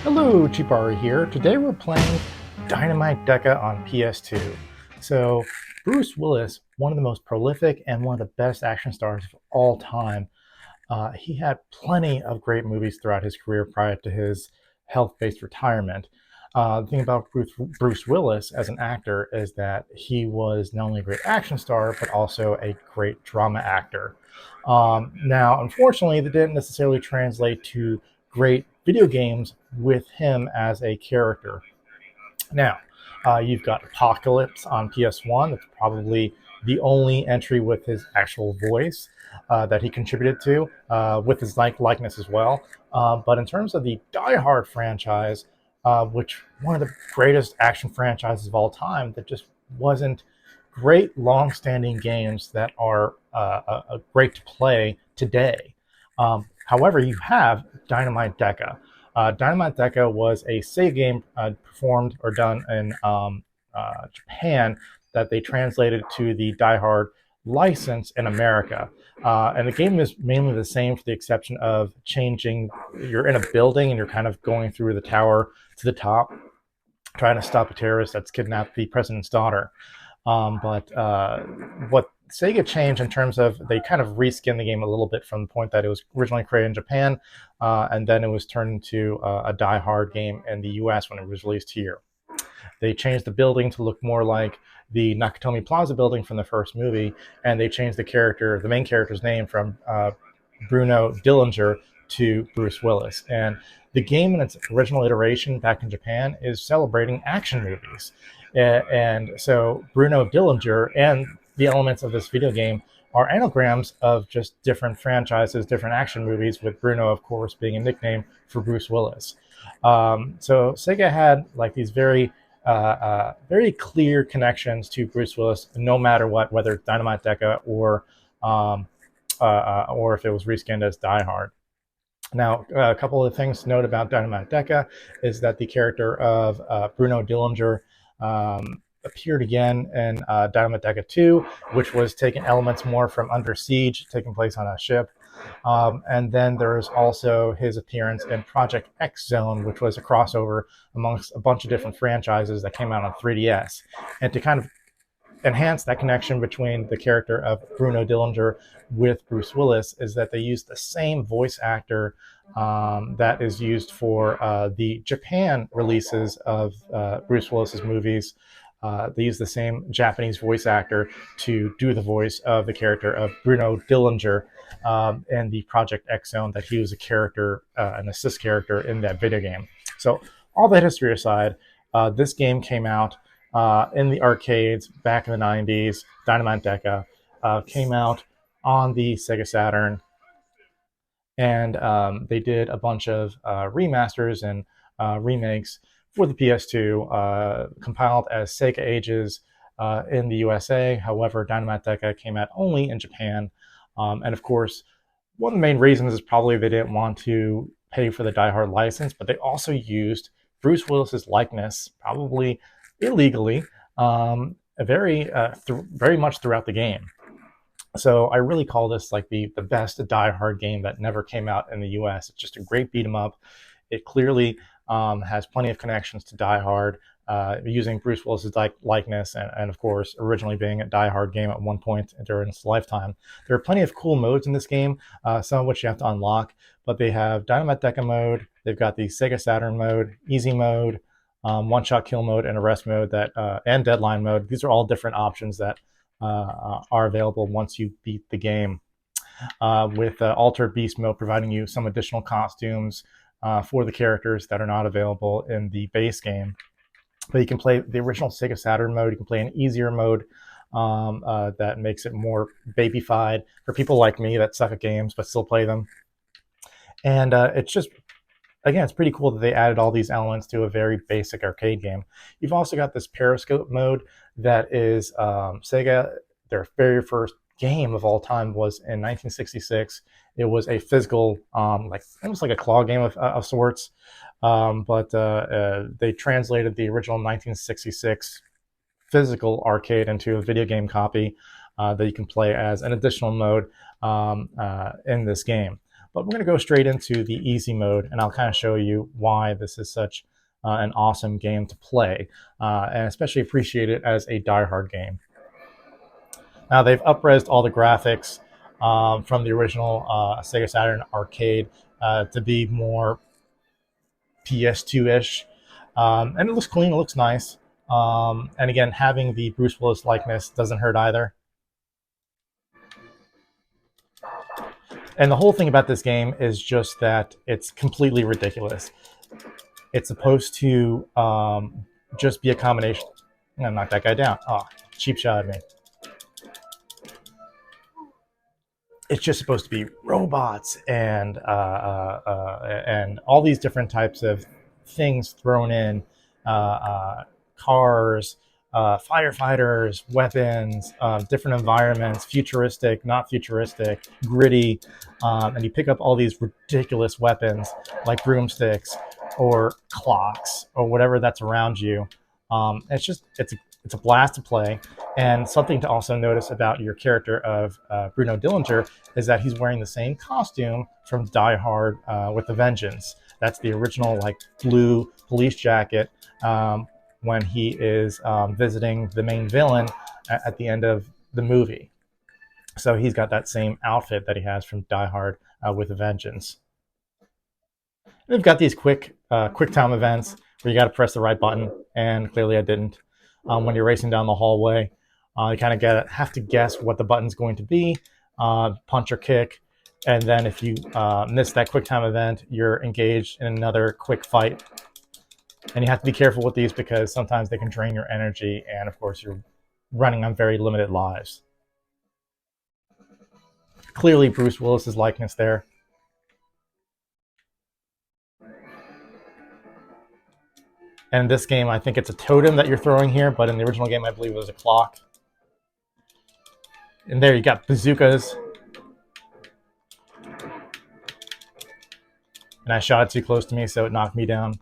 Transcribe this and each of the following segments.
Hello, Chipari here. Today we're playing Dynamite Deka on PS2. So, Bruce Willis, one of the most prolific and one of the best action stars of all time, he had plenty of great movies throughout his career prior to his health-based retirement. The thing about Bruce Willis as an actor is that he was not only a great action star, but also a great drama actor. Now, unfortunately, that didn't necessarily translate to great video games with him as a character. Now, you've got Apocalypse on PS1. That's probably the only entry with his actual voice that he contributed to, with his likeness as well. But in terms of the Die Hard franchise, which one of the greatest action franchises of all time, that just wasn't great long-standing games that are great to play today. However, you have Dynamite Deka. Dynamite Deka was a Sega game performed or done in Japan that they translated to the Die Hard license in America. And the game is mainly the same, for the exception of changing. You're in a building and you're kind of going through the tower to the top, trying to stop a terrorist that's kidnapped the president's daughter. But what Sega changed in terms of, they kind of reskinned the game a little bit from the point that it was originally created in Japan, and then it was turned into a Die Hard game in the US when it was released here. They changed the building to look more like the Nakatomi Plaza building from the first movie, and they changed the main character's name from Bruno Dillinger to Bruce Willis. And the game in its original iteration back in Japan is celebrating action movies. And so Bruno Dillinger and the elements of this video game are anagrams of just different franchises, different action movies, with Bruno, of course, being a nickname for Bruce Willis. So Sega had like these very clear connections to Bruce Willis, no matter what, whether it's Dynamite Deka or if it was reskinned as Die Hard. Now, a couple of things to note about Dynamite Deka is that the character of Bruno Dillinger appeared again in Dynamite Deka 2, which was taking elements more from Under Siege, taking place on a ship. And then there's also his appearance in Project X Zone, which was a crossover amongst a bunch of different franchises that came out on 3DS. And to kind of enhance that connection between the character of Bruno Dillinger with Bruce Willis is that they used the same voice actor that is used for the Japan releases of Bruce Willis's movies. They use the same Japanese voice actor to do the voice of the character of Bruno Dillinger in the Project X Zone, that he was a character, an assist character in that video game. So all that history aside, this game came out in the arcades back in the 90s. Dynamite Deka came out on the Sega Saturn, and they did a bunch of remasters and remakes for the PS2, compiled as Sega Ages in the USA. However, Dynamite Deka came out only in Japan. And of course, one of the main reasons is probably they didn't want to pay for the Die Hard license, but they also used Bruce Willis's likeness, probably illegally, very much throughout the game. So I really call this like the best Die Hard game that never came out in the US. It's just a great beat 'em up. It clearly has plenty of connections to Die Hard, using Bruce Willis's likeness, and of course, originally being a Die Hard game at one point during its lifetime. There are plenty of cool modes in this game, some of which you have to unlock, but they have Dynamite Deka mode, they've got the Sega Saturn mode, easy mode, one-shot kill mode, and arrest mode, and deadline mode. These are all different options that are available once you beat the game. With Altered Beast mode providing you some additional costumes for the characters that are not available in the base game. But you can play the original Sega Saturn mode. You can play an easier mode that makes it more babyfied for people like me that suck at games but still play them. And it's just, again, it's pretty cool that they added all these elements to a very basic arcade game. You've also got this periscope mode that is Sega, their very first game of all time was in 1966. It was a physical, almost like a claw game of sorts, but they translated the original 1966 physical arcade into a video game copy that you can play as an additional mode in this game. but we're going to go straight into the easy mode, and I'll kind of show you why this is such an awesome game to play, and especially appreciate it as a die-hard game. Now they've up-resed all the graphics from the original Sega Saturn arcade to be more PS2-ish, and it looks clean, it looks nice. And again, having the Bruce Willis likeness doesn't hurt either. And the whole thing about this game is just that it's completely ridiculous. It's supposed to just be a combination. I'm gonna knock that guy down. Oh, cheap shot at me. It's just supposed to be robots and all these different types of things thrown in, cars, firefighters, weapons, different environments, futuristic, not futuristic, gritty, and you pick up all these ridiculous weapons like broomsticks or clocks or whatever that's around you. It's a blast to play. And something to also notice about your character of Bruno Dillinger is that he's wearing the same costume from Die Hard with a Vengeance. That's the original like blue police jacket when he is visiting the main villain at the end of the movie. So he's got that same outfit that he has from Die Hard with a Vengeance. They've got these quick time events where you got to press the right button, and clearly I didn't. When you're racing down the hallway, you kind of have to guess what the button's going to be, punch or kick, and then if you miss that quick time event, you're engaged in another quick fight. And you have to be careful with these because sometimes they can drain your energy, and of course you're running on very limited lives. Clearly Bruce Willis's likeness there. And in this game, I think it's a totem that you're throwing here, but in the original game, I believe it was a clock. And there you got bazookas. And I shot it too close to me, so it knocked me down.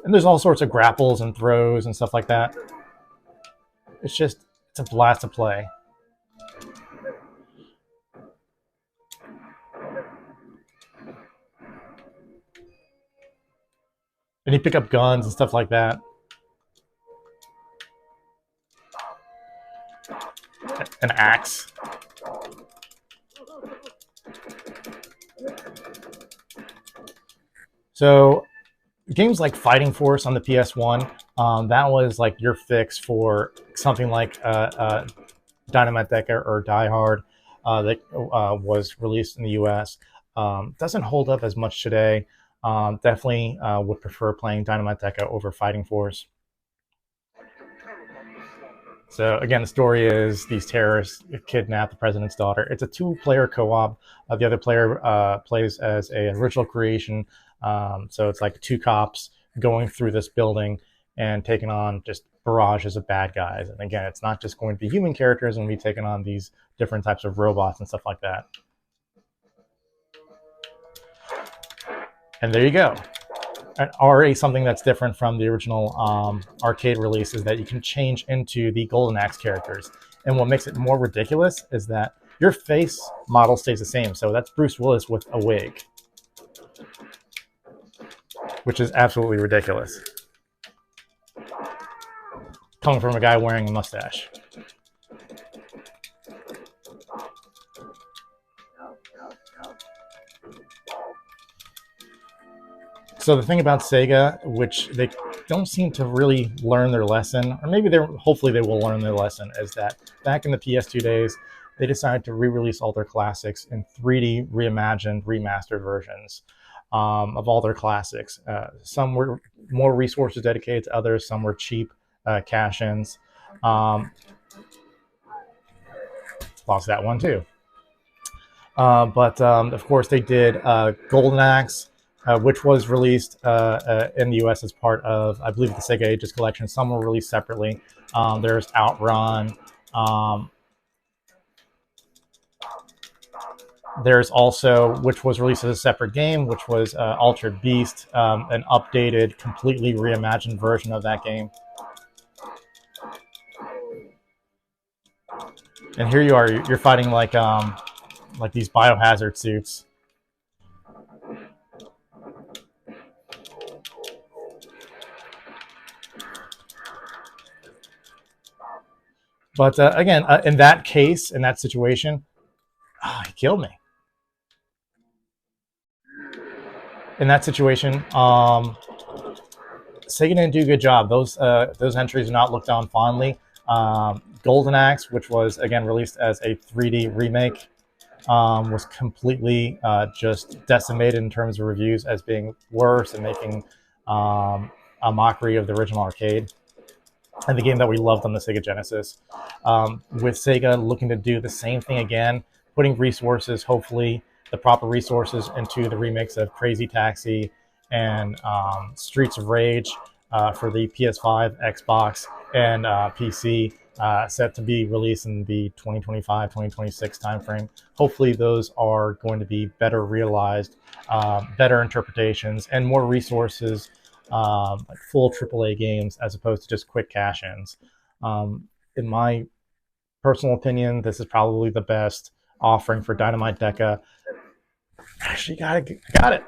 And there's all sorts of grapples and throws and stuff like that. It's a blast to play. And you pick up guns and stuff like that. An axe. So games like Fighting Force on the PS1, that was like your fix for something like Dynamite Deka or Die Hard that was released in the US. Doesn't hold up as much today. Definitely would prefer playing Dynamite Deka over Fighting Force. So again, the story is these terrorists kidnap the president's daughter. It's a two-player co-op. The other player plays as an original creation. So it's like two cops going through this building and taking on just barrages of bad guys. And again, it's not just going to be human characters, and we'll be taking on these different types of robots and stuff like that. And there you go. And already something that's different from the original arcade release is that you can change into the Golden Axe characters. And what makes it more ridiculous is that your face model stays the same. So that's Bruce Willis with a wig, which is absolutely ridiculous, coming from a guy wearing a mustache. So the thing about Sega, which they don't seem to really learn their lesson, or maybe hopefully they will learn their lesson, is that back in the PS2 days, they decided to re-release all their classics in 3D reimagined, remastered versions of all their classics. Some were more resources dedicated to others, some were cheap cash-ins. Lost that one too. But of course they did Golden Axe, which was released in the US as part of, I believe, the Sega Ages collection. Some were released separately. There's Outrun. There's also, which was released as a separate game, which was Altered Beast, an updated, completely reimagined version of that game. And here you are, you're fighting like these biohazard suits. But again, in that case, in that situation, he killed me. In that situation, Sega didn't do a good job. Those entries are not looked on fondly. Golden Axe, which was again released as a 3D remake, was completely just decimated in terms of reviews as being worse and making a mockery of the original arcade and the game that we loved on the Sega Genesis. With Sega looking to do the same thing again, putting resources, hopefully the proper resources, into the remakes of Crazy Taxi and Streets of Rage for the PS5, Xbox, and PC, set to be released in the 2025-2026 timeframe. Hopefully those are going to be better realized, better interpretations, and more resources, like full AAA games as opposed to just quick cash-ins. In my personal opinion, this is probably the best offering for Dynamite Deka. Actually, got it.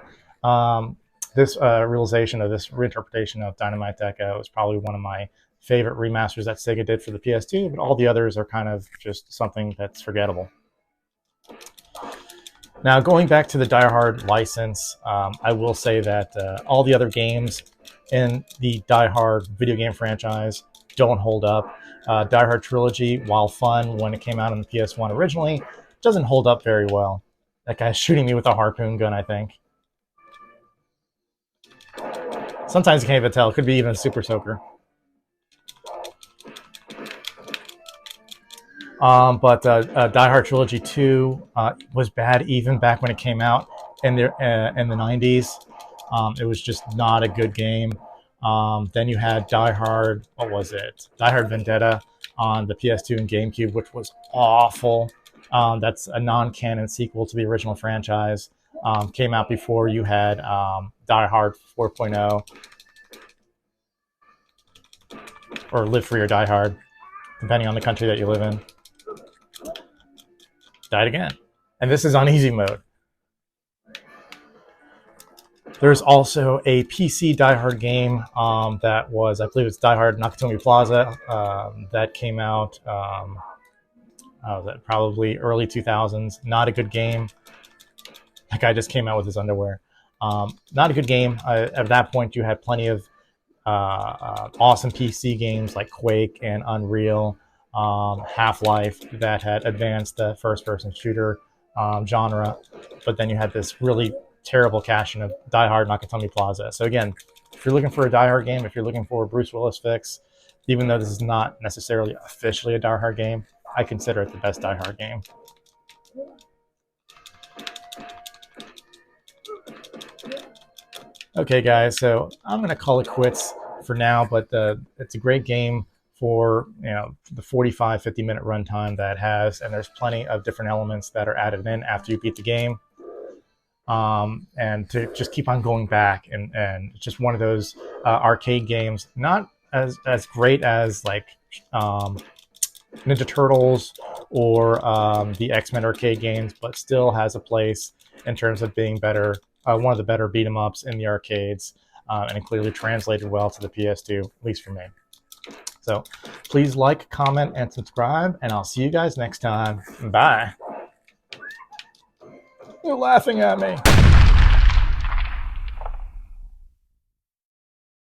This realization of this reinterpretation of Dynamite Deka was probably one of my favorite remasters that Sega did for the PS2, but all the others are kind of just something that's forgettable. Now, going back to the Die Hard license, I will say that all the other games in the Die Hard video game franchise don't hold up. Die Hard Trilogy, while fun when it came out on the PS1 originally, doesn't hold up very well. That guy's shooting me with a harpoon gun, I think. Sometimes you can't even tell. It could be even a Super Soaker. But Die Hard Trilogy 2 was bad even back when it came out in the 90s. It was just not a good game. Then you had Die Hard, what was it? Die Hard Vendetta on the PS2 and GameCube, which was awful. That's a non-canon sequel to the original franchise. Came out before you had Die Hard 4.0 or Live Free or Die Hard, depending on the country that you live in. Died again. And this is on easy mode. There's also a PC Die Hard game that was, I believe it's Die Hard Nakatomi Plaza, that came out probably early 2000s. Not a good game. That guy just came out with his underwear. Not a good game. At that point, you had plenty of awesome PC games like Quake and Unreal, Half-Life, that had advanced the first-person shooter genre. But then you had this really terrible cash-in of Die Hard Nakatomi Plaza. So again, if you're looking for a Die Hard game, if you're looking for a Bruce Willis fix, even though this is not necessarily officially a Die Hard game, I consider it the best Die Hard game. Okay, guys, so I'm going to call it quits for now, but it's a great game for the 45, 50-minute runtime that it has, and there's plenty of different elements that are added in after you beat the game. And to just keep on going back, and it's just one of those arcade games, not as great as like Ninja Turtles or the X-Men arcade games, but still has a place in terms of being better, one of the better beat 'em ups in the arcades, and it clearly translated well to the PS2, at least for me. So please like, comment, and subscribe, and I'll see you guys next time. Bye. You're laughing at me.